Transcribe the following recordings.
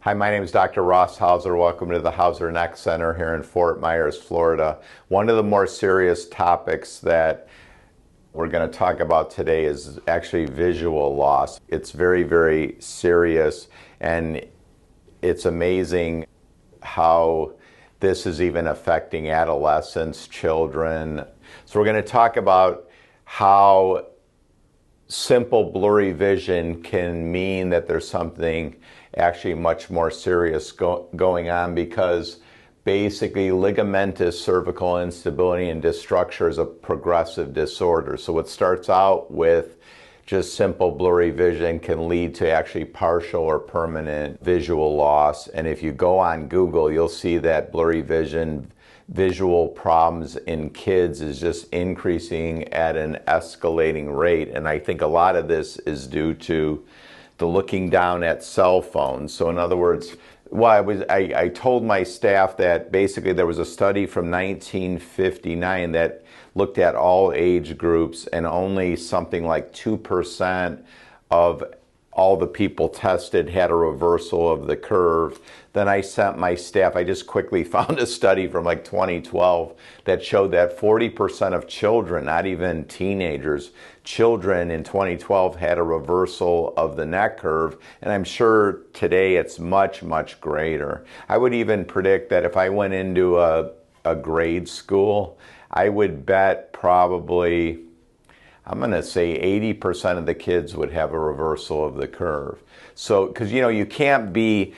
Hi, my name is Dr. Ross Hauser. Welcome to the Hauser Neck Center here in Fort Myers, Florida. One of the more serious topics that we're going to talk about today is actually visual loss. It's very, very serious, and it's amazing how this is even affecting adolescents, children. So we're going to talk about how simple blurry vision can mean that there's something actually much more serious going on, because basically ligamentous cervical instability and dysstructure is a progressive disorder. So what starts out with just simple blurry vision can lead to actually partial or permanent visual loss. And if you go on Google, you'll see that blurry vision, visual problems in kids is just increasing at an escalating rate. And I think a lot of this is due to the looking down at cell phones. So in other words, I told my staff that basically there was a study from 1959 that looked at all age groups, and only something like 2% of all the people tested had a reversal of the curve. Then I sent my staff, I just quickly found a study from like 2012 that showed that 40% of children, not even teenagers, children in 2012 had a reversal of the neck curve, and I'm sure today it's much, much greater. I would even predict that if I went into a grade school, I would bet probably, I'm going to say 80% of the kids would have a reversal of the curve. So, because you can't be,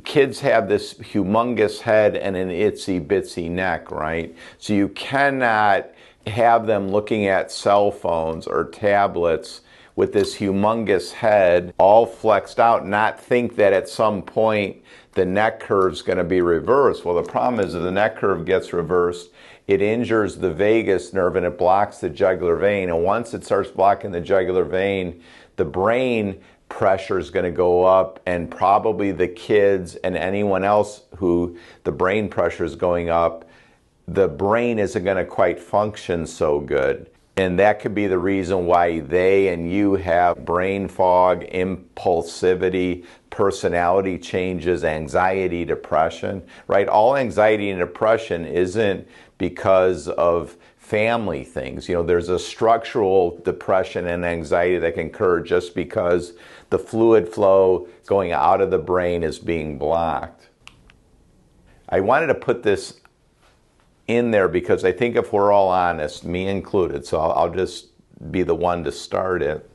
kids have this humongous head and an itsy bitsy neck, right? So you cannot have them looking at cell phones or tablets with this humongous head all flexed out, not think that at some point the neck curve's going to be reversed. Well, the problem is if the neck curve gets reversed, it injures the vagus nerve and it blocks the jugular vein. And once it starts blocking the jugular vein, the brain pressure is going to go up, and probably the kids and anyone else who the brain pressure is going up, the brain isn't going to quite function so good. And that could be the reason why they and you have brain fog, impulsivity, personality changes, anxiety, depression, right? All anxiety and depression isn't because of family things. There's a structural depression and anxiety that can occur just because the fluid flow going out of the brain is being blocked. I wanted to put this in there because I think if we're all honest, me included, so I'll just be the one to start it,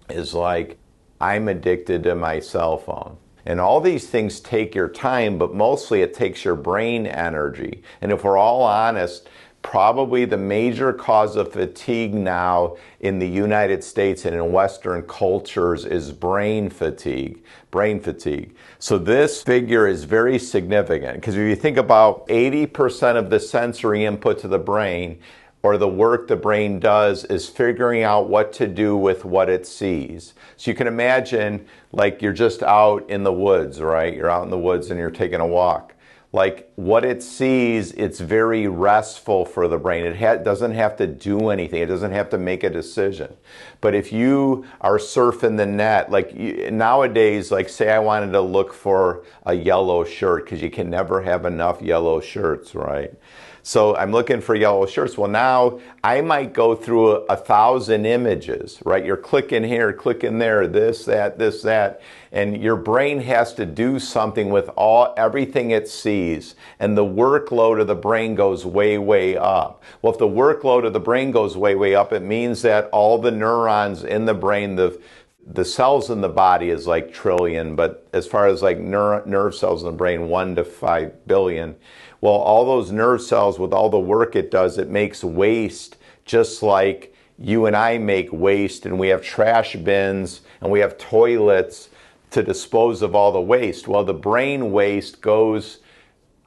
is like, I'm addicted to my cell phone. And all these things take your time, but mostly it takes your brain energy. And if we're all honest, probably the major cause of fatigue now in the United States and in Western cultures is brain fatigue. Brain fatigue. So this figure is very significant, because if you think about 80% of the sensory input to the brain, or the work the brain does, is figuring out what to do with what it sees. So you can imagine, like, you're just out in the woods, right? You're out in the woods and you're taking a walk. Like, what it sees, it's very restful for the brain. It doesn't have to do anything. It doesn't have to make a decision. But if you are surfing the net, like nowadays, like say I wanted to look for a yellow shirt, because you can never have enough yellow shirts, right? So I'm looking for yellow shirts. Well, now I might go through 1,000 images, right? You're clicking here, clicking there, this, that, and your brain has to do something with everything it sees, and the workload of the brain goes way, way up. Well, if the workload of the brain goes way, way up, it means that all the neurons in the brain, the cells in the body is like trillion, but as far as like nerve cells in the brain, 1 to 5 billion. Well, all those nerve cells, with all the work it does, it makes waste, just like you and I make waste, and we have trash bins and we have toilets to dispose of all the waste. Well, the brain waste goes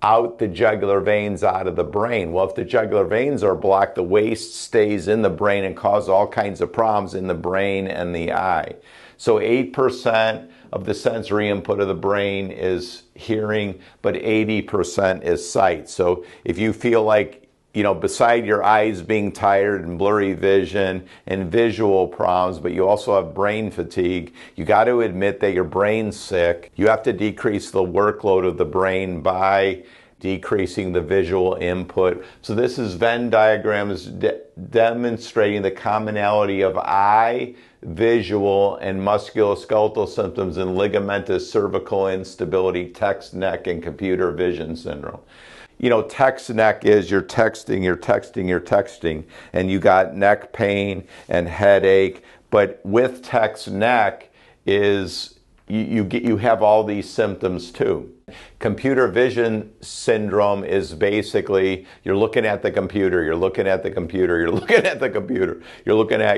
out the jugular veins out of the brain. Well, if the jugular veins are blocked, the waste stays in the brain and causes all kinds of problems in the brain and the eye. So 8% of the sensory input of the brain is hearing, but 80% is sight. So if you feel like beside your eyes being tired and blurry vision and visual problems, but you also have brain fatigue, you got to admit that your brain's sick. You have to decrease the workload of the brain by decreasing the visual input. So this is Venn diagrams demonstrating the commonality of eye, visual, and musculoskeletal symptoms in ligamentous cervical instability, text neck, and computer vision syndrome. Text neck is you're texting, and you got neck pain and headache. But with text neck is you have all these symptoms too. Computer vision syndrome is basically you're looking at the computer, you're looking at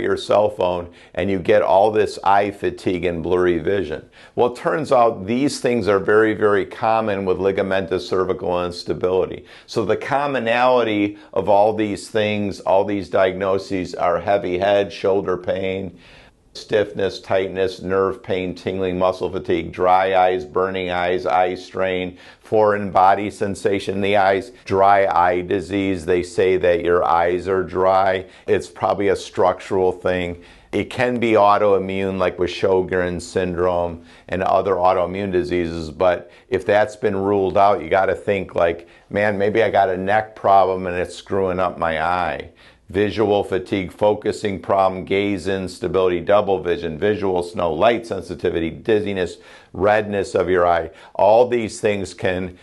your cell phone, and you get all this eye fatigue and blurry vision. Well, it turns out these things are very, very common with ligamentous cervical instability. So the commonality of all these things, all these diagnoses are heavy head, shoulder pain, stiffness, tightness, nerve pain, tingling, muscle fatigue, dry eyes, burning eyes, eye strain, foreign body sensation in the eyes, dry eye disease. They say that your eyes are dry. It's probably a structural thing. It can be autoimmune, like with Sjogren's syndrome and other autoimmune diseases, but if that's been ruled out, you got to think like, man, maybe I got a neck problem and it's screwing up my eye. Visual fatigue, focusing problem, gaze instability, double vision, visual snow, light sensitivity, dizziness, redness of your eye. All these things can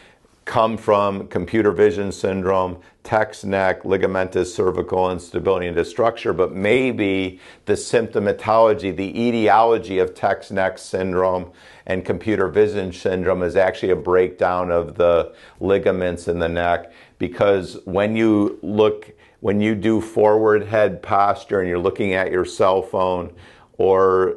come from computer vision syndrome, text neck, ligamentous cervical instability and dysstructure, but maybe the symptomatology, the etiology of text neck syndrome and computer vision syndrome is actually a breakdown of the ligaments in the neck, because when you do forward head posture and you're looking at your cell phone or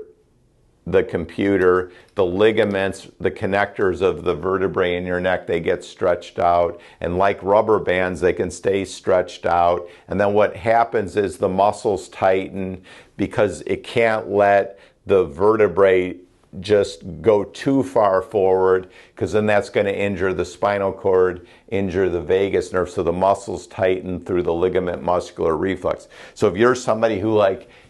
the computer, the ligaments, the connectors of the vertebrae in your neck, they get stretched out. And like rubber bands, they can stay stretched out. And then what happens is the muscles tighten because it can't let the vertebrae just go too far forward, because then that's going to injure the spinal cord, injure the vagus nerve, so the muscles tighten through the ligament muscular reflex. So if you're somebody who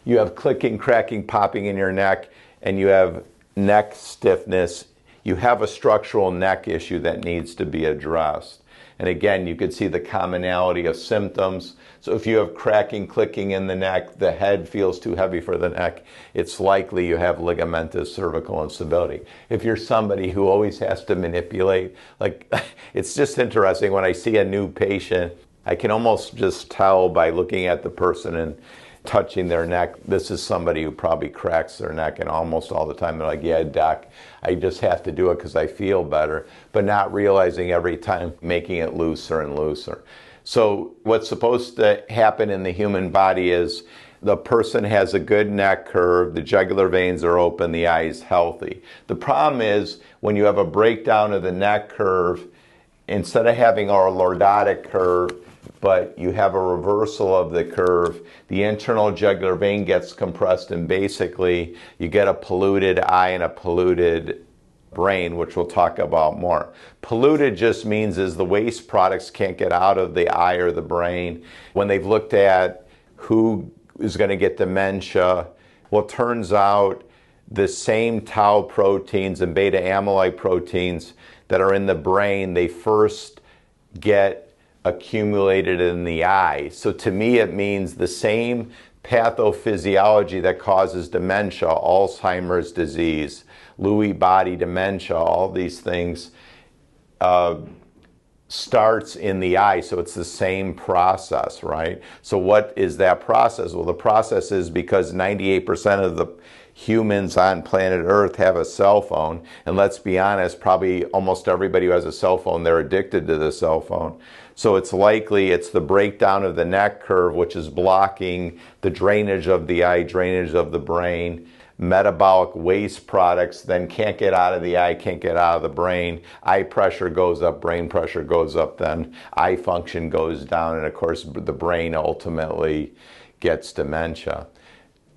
you have clicking, cracking, popping in your neck, and you have neck stiffness, you have a structural neck issue that needs to be addressed. And again, you could see the commonality of symptoms. So if you have cracking, clicking in the neck, the head feels too heavy for the neck, it's likely you have ligamentous cervical instability. If you're somebody who always has to manipulate, it's just interesting when I see a new patient, I can almost just tell by looking at the person and touching their neck, this is somebody who probably cracks their neck, and almost all the time they're like, yeah, doc, I just have to do it because I feel better, but not realizing every time making it looser and looser. So what's supposed to happen in the human body is the person has a good neck curve, the jugular veins are open, the eye is healthy. The problem is when you have a breakdown of the neck curve, instead of having a lordotic curve, but you have a reversal of the curve, the internal jugular vein gets compressed, and basically you get a polluted eye and a polluted brain, which we'll talk about more. Polluted just means is the waste products can't get out of the eye or the brain. When they've looked at who is going to get dementia, well, it turns out the same tau proteins and beta amyloid proteins that are in the brain, they first get accumulated in the eye. So to me, it means the same pathophysiology that causes dementia, Alzheimer's disease, Lewy body dementia, all these things starts in the eye. So it's the same process, right? So what is that process? Well, the process is because 98% of the humans on planet Earth have a cell phone, and let's be honest, probably almost everybody who has a cell phone, they're addicted to the cell phone. So it's likely it's the breakdown of the neck curve, which is blocking the drainage of the eye, drainage of the brain. Metabolic waste products then can't get out of the eye, can't get out of the brain. Eye pressure goes up, brain pressure goes up, then eye function goes down, and of course the brain ultimately gets dementia.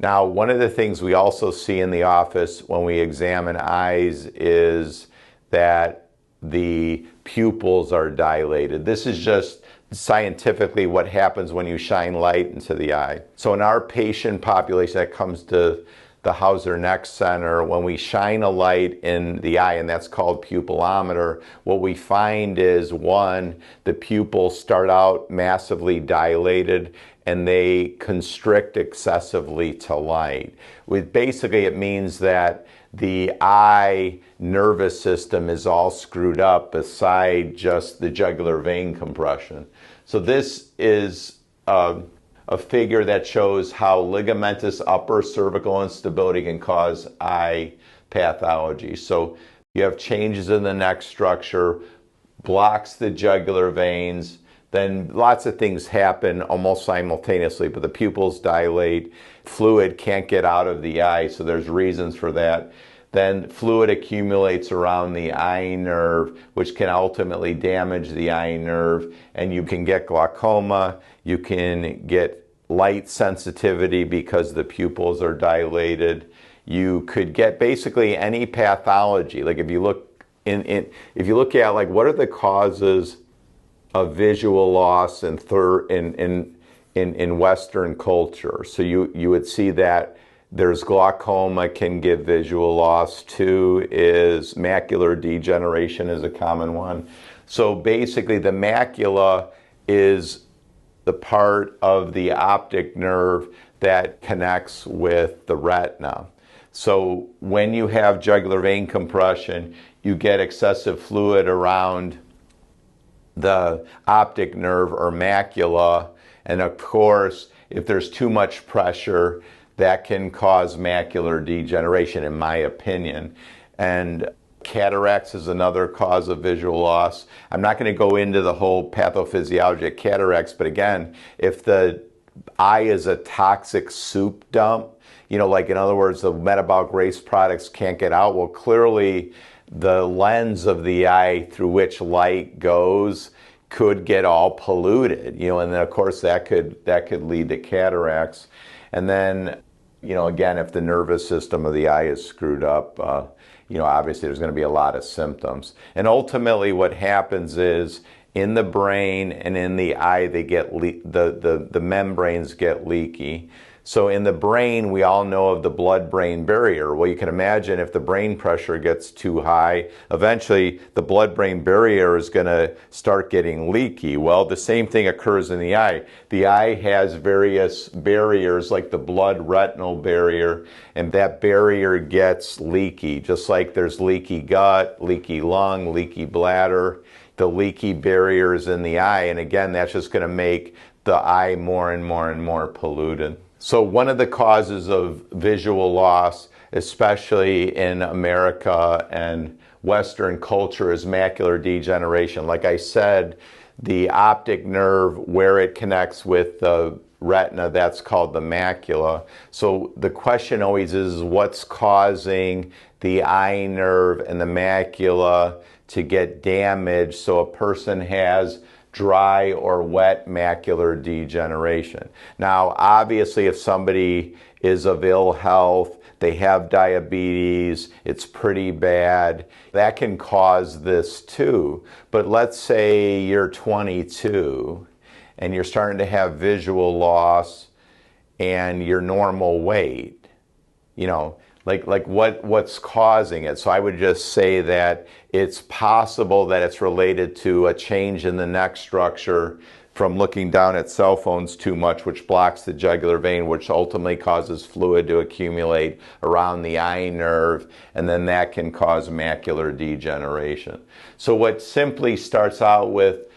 Now, one of the things we also see in the office when we examine eyes is that the pupils are dilated. This is just scientifically what happens when you shine light into the eye. So in our patient population that comes to the Hauser Neck Center, when we shine a light in the eye, and that's called pupillometer, what we find is, one, the pupils start out massively dilated and they constrict excessively to light. Basically, it means that the eye nervous system is all screwed up beside just the jugular vein compression. So this is a figure that shows how ligamentous upper cervical instability can cause eye pathology. So you have changes in the neck structure, blocks the jugular veins, then lots of things happen almost simultaneously, but the pupils dilate, fluid can't get out of the eye, so there's reasons for that. Then fluid accumulates around the eye nerve, which can ultimately damage the eye nerve, and you can get glaucoma, you can get light sensitivity because the pupils are dilated. You could get basically any pathology. Like if you look if you look at like what are the causes of visual loss in Western culture, so you would see that there's glaucoma can give visual loss. Two is macular degeneration is a common one. So basically the macula is the part of the optic nerve that connects with the retina. So when you have jugular vein compression, you get excessive fluid around the optic nerve or macula, and of course if there's too much pressure, that can cause macular degeneration, in my opinion. And cataracts is another cause of visual loss. I'm not going to go into the whole pathophysiology of cataracts, but again, if the eye is a toxic soup dump, like in other words, the metabolic waste products can't get out, well, clearly the lens of the eye through which light goes could get all polluted, and then of course that could lead to cataracts. And then, again, if the nervous system of the eye is screwed up, obviously there's going to be a lot of symptoms. And ultimately what happens is in the brain and in the eye, they get the membranes get leaky. So in the brain, we all know of the blood-brain barrier. Well, you can imagine if the brain pressure gets too high, eventually the blood-brain barrier is going to start getting leaky. Well, the same thing occurs in the eye. The eye has various barriers like the blood-retinal barrier, and that barrier gets leaky, just like there's leaky gut, leaky lung, leaky bladder. The leaky barrier is in the eye, and again, that's just going to make the eye more and more and more polluted. So one of the causes of visual loss, especially in America and Western culture, is macular degeneration. Like I said, the optic nerve, where it connects with the retina, that's called the macula. So the question always is, what's causing the eye nerve and the macula to get damaged so a person has dry or wet macular degeneration? Now, obviously, if somebody is of ill health, they have diabetes, it's pretty bad, that can cause this too. But let's say you're 22 and you're starting to have visual loss and you're normal weight, like what's causing it? So I would just say that it's possible that it's related to a change in the neck structure from looking down at cell phones too much, which blocks the jugular vein, which ultimately causes fluid to accumulate around the eye nerve, and then that can cause macular degeneration. So what simply starts out with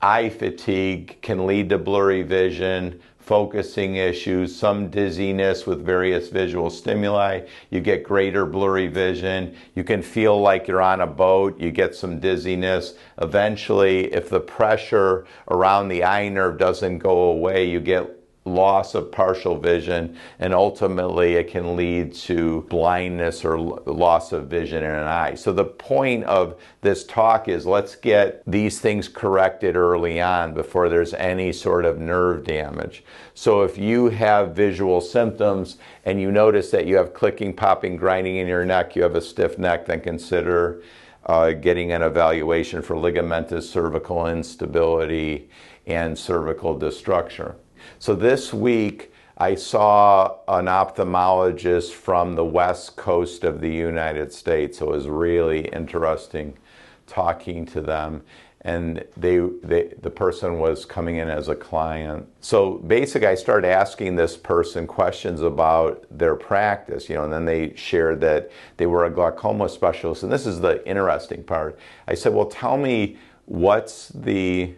eye fatigue can lead to blurry vision, focusing issues, some dizziness with various visual stimuli. You get greater blurry vision. You can feel like you're on a boat. You get some dizziness. Eventually, if the pressure around the eye nerve doesn't go away, you get loss of partial vision, and ultimately it can lead to blindness or loss of vision in an eye. So the point of this talk is, let's get these things corrected early on before there's any sort of nerve damage. So if you have visual symptoms and you notice that you have clicking, popping, grinding in your neck, you have a stiff neck, then consider getting an evaluation for ligamentous cervical instability and cervical dysstructure. So this week I saw an ophthalmologist from the west coast of the United States. So it was really interesting talking to them. And the person was coming in as a client. So basically I started asking this person questions about their practice, and then they shared that they were a glaucoma specialist. And this is the interesting part. I said, well, tell me, what's the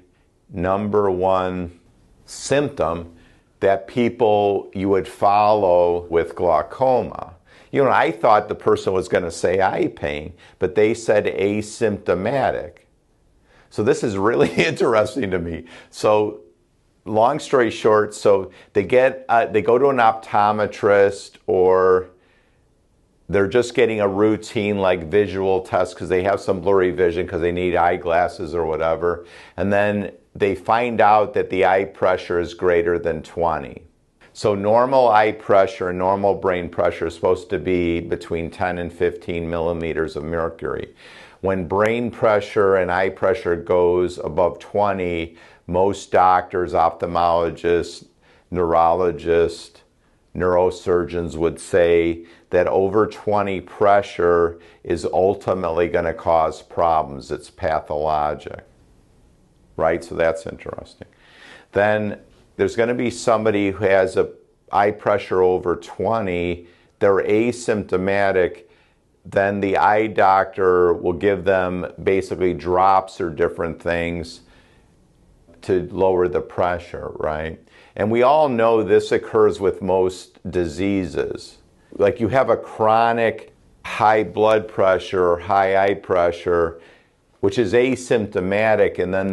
number one symptom that people you would follow with glaucoma? I thought the person was going to say eye pain, but they said asymptomatic. So this is really interesting to me. So long story short, so they go to an optometrist, or they're just getting a routine like visual test because they have some blurry vision because they need eyeglasses or whatever. And then they find out that the eye pressure is greater than 20. So normal eye pressure, normal brain pressure is supposed to be between 10 and 15 millimeters of mercury. When brain pressure and eye pressure goes above 20, most doctors, ophthalmologists, neurologists, neurosurgeons would say that over 20 pressure is ultimately going to cause problems. It's pathologic, right? So that's interesting. Then there's going to be somebody who has a eye pressure over 20, they're asymptomatic. Then the eye doctor will give them basically drops or different things to lower the pressure, right? And we all know this occurs with most diseases. Like you have a chronic high blood pressure or high eye pressure, which is asymptomatic, and then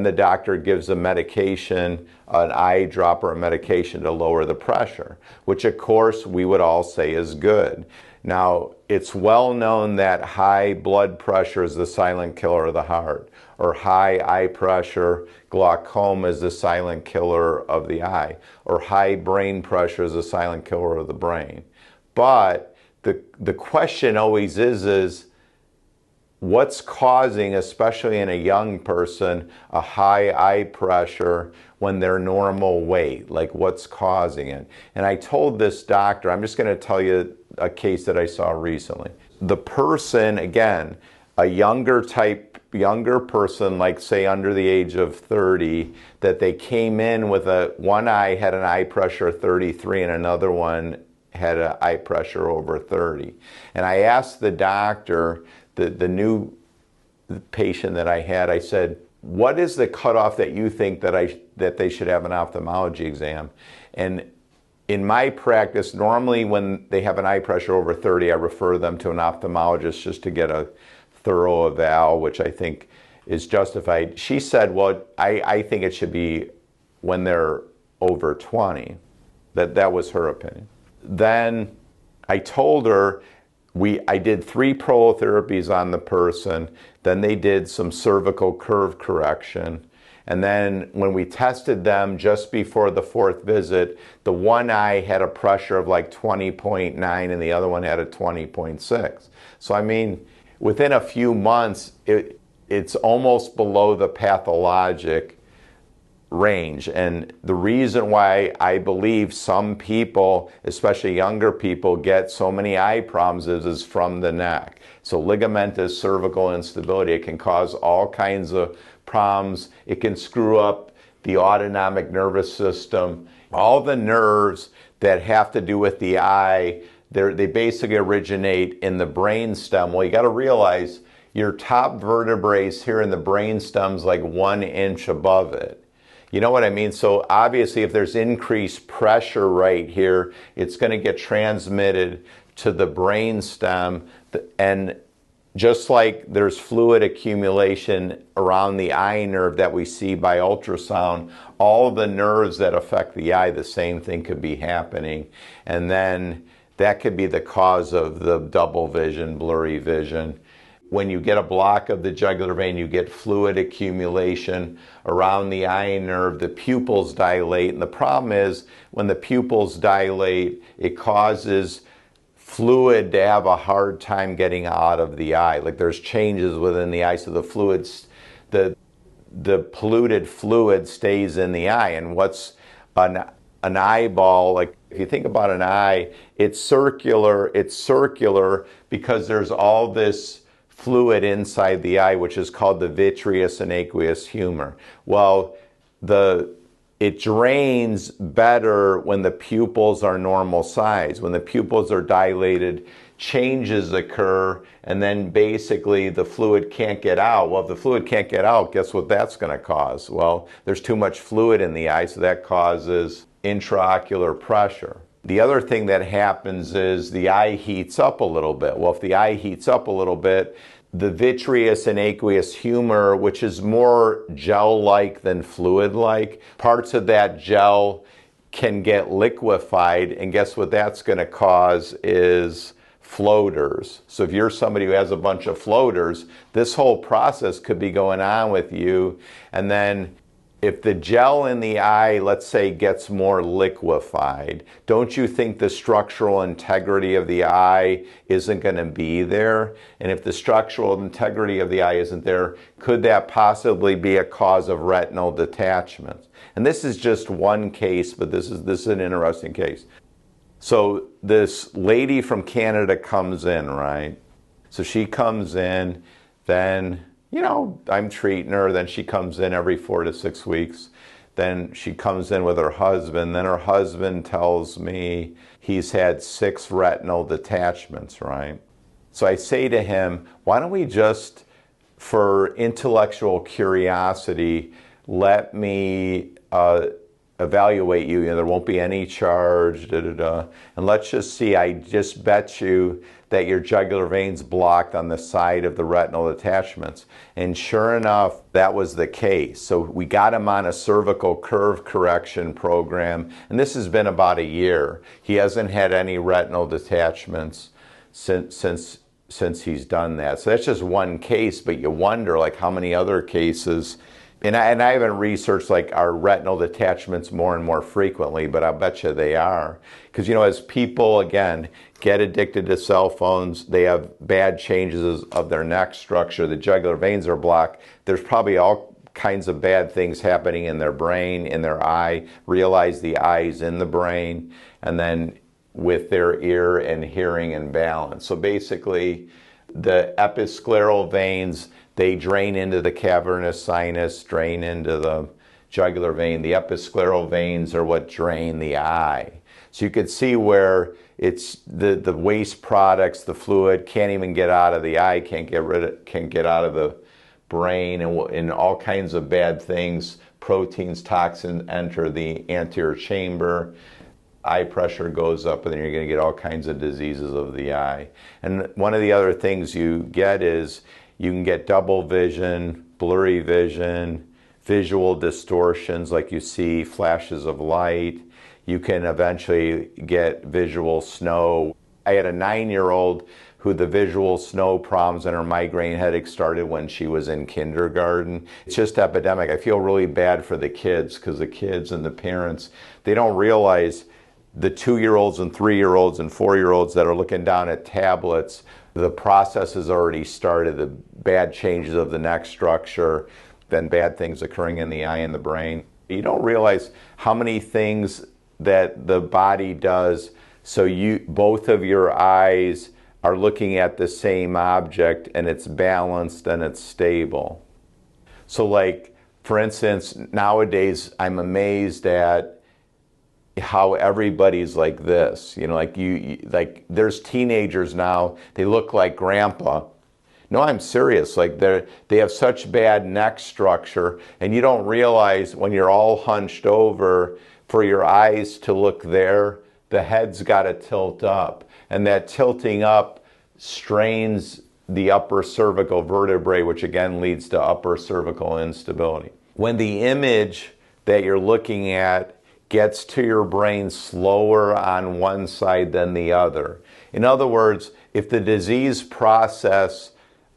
the doctor gives a medication, an eye drop or a medication to lower the pressure, which of course we would all say is good. Now, it's well known that high blood pressure is the silent killer of the heart, or high eye pressure, glaucoma is the silent killer of the eye, or high brain pressure is the silent killer of the brain. But the question always is what's causing, especially in a young person, a high eye pressure when they're normal weight? Like, what's causing it? And I told this doctor, I'm just going to tell you a case that I saw recently. The person, again, a younger person, like say under the age of 30, that they came in with one eye had an eye pressure of 33 and another one had an eye pressure over 30. And I asked the doctor, the new patient that I had, I said, what is the cutoff that you think that they should have an ophthalmology exam? And in my practice, normally when they have an eye pressure over 30, I refer them to an ophthalmologist just to get a thorough eval, which I think is justified. She said, well, I think it should be when they're over 20. That was her opinion. Then I told her, I did 3 prolotherapies on the person, then they did some cervical curve correction, and then when we tested them just before the 4th visit, the one eye had a pressure of like 20.9 and the other one had a 20.6. So I mean, within a few months, it's almost below the pathologic range. And the reason why I believe some people, especially younger people, get so many eye problems is from the neck. So ligamentous cervical instability, it can cause all kinds of problems. It can screw up the autonomic nervous system. All the nerves that have to do with the eye, they basically originate in the brainstem. Well, you got to realize your top vertebrae is here in the brainstem's like 1 inch above it. You know what I mean? So obviously if there's increased pressure right here, it's going to get transmitted to the brainstem, and just like there's fluid accumulation around the eye nerve that we see by ultrasound, all the nerves that affect the eye, the same thing could be happening. And then that could be the cause of the double vision, blurry vision. When you get a block of the jugular vein, you get fluid accumulation around the eye nerve, the pupils dilate, and the problem is when the pupils dilate, it causes fluid to have a hard time getting out of the eye. Like there's changes within the eye, so the fluids, the polluted fluid stays in the eye. And what's an eyeball, like if you think about an eye, it's circular because there's all this fluid inside the eye, which is called the vitreous and aqueous humor. Well, it drains better when the pupils are normal size. When the pupils are dilated, changes occur, and then basically the fluid can't get out. Well, if the fluid can't get out, guess what that's going to cause? Well, there's too much fluid in the eye, so that causes intraocular pressure. The other thing that happens is the eye heats up a little bit. Well, if the eye heats up a little bit, the vitreous and aqueous humor, which is more gel-like than fluid-like, parts of that gel can get liquefied, and guess what that's going to cause is floaters. So if you're somebody who has a bunch of floaters, this whole process could be going on with you, and then if the gel in the eye, let's say, gets more liquefied, don't you think the structural integrity of the eye isn't going to be there? And if the structural integrity of the eye isn't there, could that possibly be a cause of retinal detachment? And this is just one case, but this is an interesting case. So this lady from Canada comes in, right? So she comes in, then I'm treating her, then she comes in every 4 to 6 weeks. Then she comes in with her husband. Then her husband tells me he's had 6 retinal detachments, right? So I say to him, why don't we just, for intellectual curiosity, let me evaluate you. There won't be any charge, and let's just see, I just bet you that your jugular vein's blocked on the side of the retinal detachments. And sure enough, that was the case. So we got him on a cervical curve correction program, and this has been about a year. He hasn't had any retinal detachments since he's done that. So that's just one case, but you wonder like how many other cases. And I haven't researched like our retinal detachments more and more frequently, but I bet you they are. Because as people, again, get addicted to cell phones, they have bad changes of their neck structure, the jugular veins are blocked, there's probably all kinds of bad things happening in their brain, in their eye, realize the eye's in the brain, and then with their ear and hearing and balance. So basically, the episcleral veins, they drain into the cavernous sinus, drain into the jugular vein. The episcleral veins are what drain the eye. So you could see where it's the waste products, the fluid can't even get out of the eye, can't get out of the brain, and all kinds of bad things, proteins, toxins enter the anterior chamber. Eye pressure goes up, and then you're going to get all kinds of diseases of the eye. And one of the other things you get is you can get double vision, blurry vision, visual distortions like you see flashes of light. You can eventually get visual snow. I had a 9-year-old who the visual snow problems and her migraine headache started when she was in kindergarten. It's just epidemic. I feel really bad for the kids because the kids and the parents, they don't realize the 2-year-olds and 3-year-olds and 4-year-olds that are looking down at tablets, the process has already started, the bad changes of the neck structure, then bad things occurring in the eye and the brain. You don't realize how many things that the body does so both of your eyes are looking at the same object and it's balanced and it's stable. So like, for instance, nowadays I'm amazed at how everybody's like this, like there's teenagers now, they look like grandpa. No, I'm serious, like they have such bad neck structure, and you don't realize when you're all hunched over, for your eyes to look there, the head's got to tilt up, and that tilting up strains the upper cervical vertebrae, which again leads to upper cervical instability. When the image that you're looking at gets to your brain slower on one side than the other. In other words, if the disease process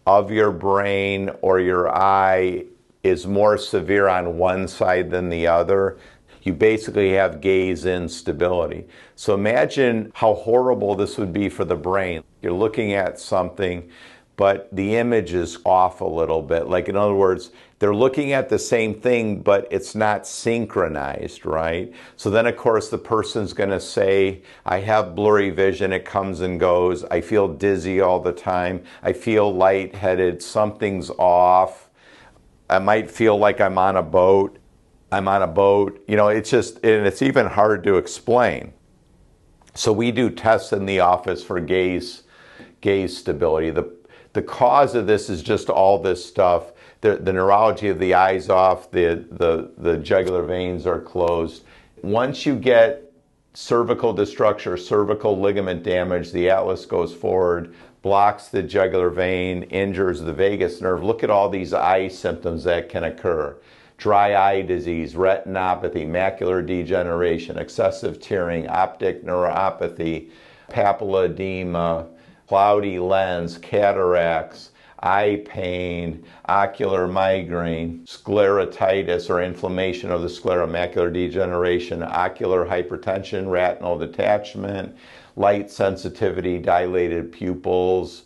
of your brain or your eye is more severe on one side than the other, you basically have gaze instability. So imagine how horrible this would be for the brain. You're looking at something, but the image is off a little bit. Like, in other words, they're looking at the same thing, but it's not synchronized, right? So then, of course, the person's going to say, I have blurry vision, it comes and goes, I feel dizzy all the time, I feel lightheaded, something's off, I might feel like I'm on a boat. You know, it's just, and it's even hard to explain. So we do tests in the office for gaze stability. The cause of this is just all this stuff. The neurology of the eye's off, the jugular veins are closed. Once you get cervical dysstructure, cervical ligament damage, the atlas goes forward, blocks the jugular vein, injures the vagus nerve. Look at all these eye symptoms that can occur. Dry eye disease, retinopathy, macular degeneration, excessive tearing, optic neuropathy, papilledema, cloudy lens, cataracts, eye pain, ocular migraine, sclerotitis or inflammation of the sclera, macular degeneration, ocular hypertension, retinal detachment, light sensitivity, dilated pupils,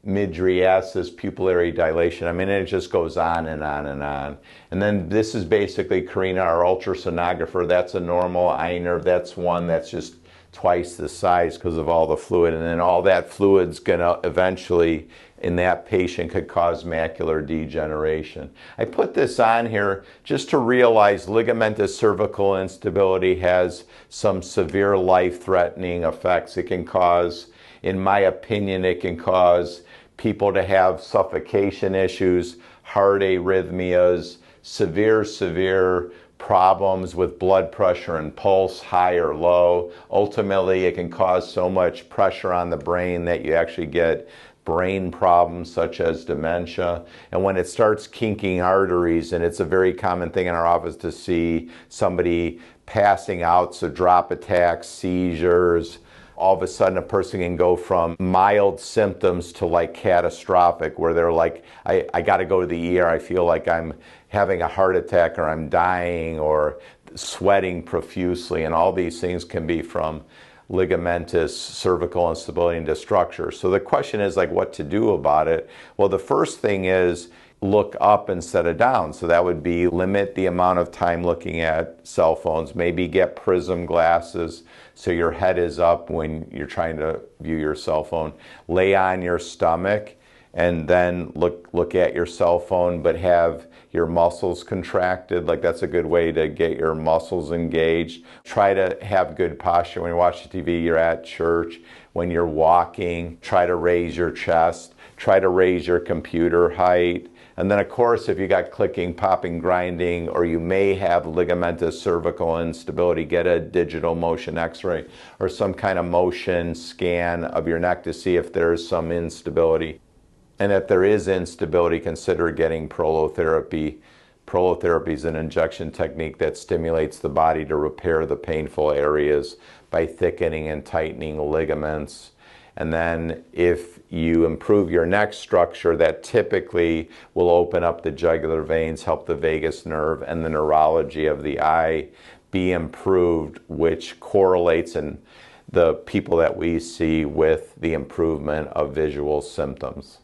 mydriasis, pupillary dilation. I mean, it just goes on and on and on. And then this is basically Karina, our ultrasonographer. That's a normal eye nerve. That's one that's just twice the size because of all the fluid. And then all that fluid's gonna eventually, in that patient, could cause macular degeneration. I put this on here just to realize ligamentous cervical instability has some severe life-threatening effects. It can cause, in my opinion, it can cause people to have suffocation issues, heart arrhythmias, severe problems with blood pressure and pulse, high or low. Ultimately, it can cause so much pressure on the brain that you actually get brain problems such as dementia. And when it starts kinking arteries, and it's a very common thing in our office to see somebody passing out, so drop attacks, seizures, all of a sudden a person can go from mild symptoms to like catastrophic, where they're like, I got to go to the ER, I feel like I'm having a heart attack or I'm dying or sweating profusely, and all these things can be from ligamentous cervical instability and dysstructure. So the question is like what to do about it. Well, the first thing is look up instead of down. So that would be limit the amount of time looking at cell phones, maybe get prism glasses so your head is up when you're trying to view your cell phone. Lay on your stomach and then look at your cell phone, but have your muscles contracted. Like, that's a good way to get your muscles engaged. Try to have good posture when you're watching TV, you're at church, when you're walking. Try to raise your chest. Try to raise your computer height. And then, of course, if you got clicking, popping, grinding, or you may have ligamentous cervical instability, get a digital motion x-ray or some kind of motion scan of your neck to see if there's some instability. And if there is instability, consider getting prolotherapy. Prolotherapy is an injection technique that stimulates the body to repair the painful areas by thickening and tightening ligaments. And then if you improve your neck structure, that typically will open up the jugular veins, help the vagus nerve, and the neurology of the eye be improved, which correlates in the people that we see with the improvement of visual symptoms.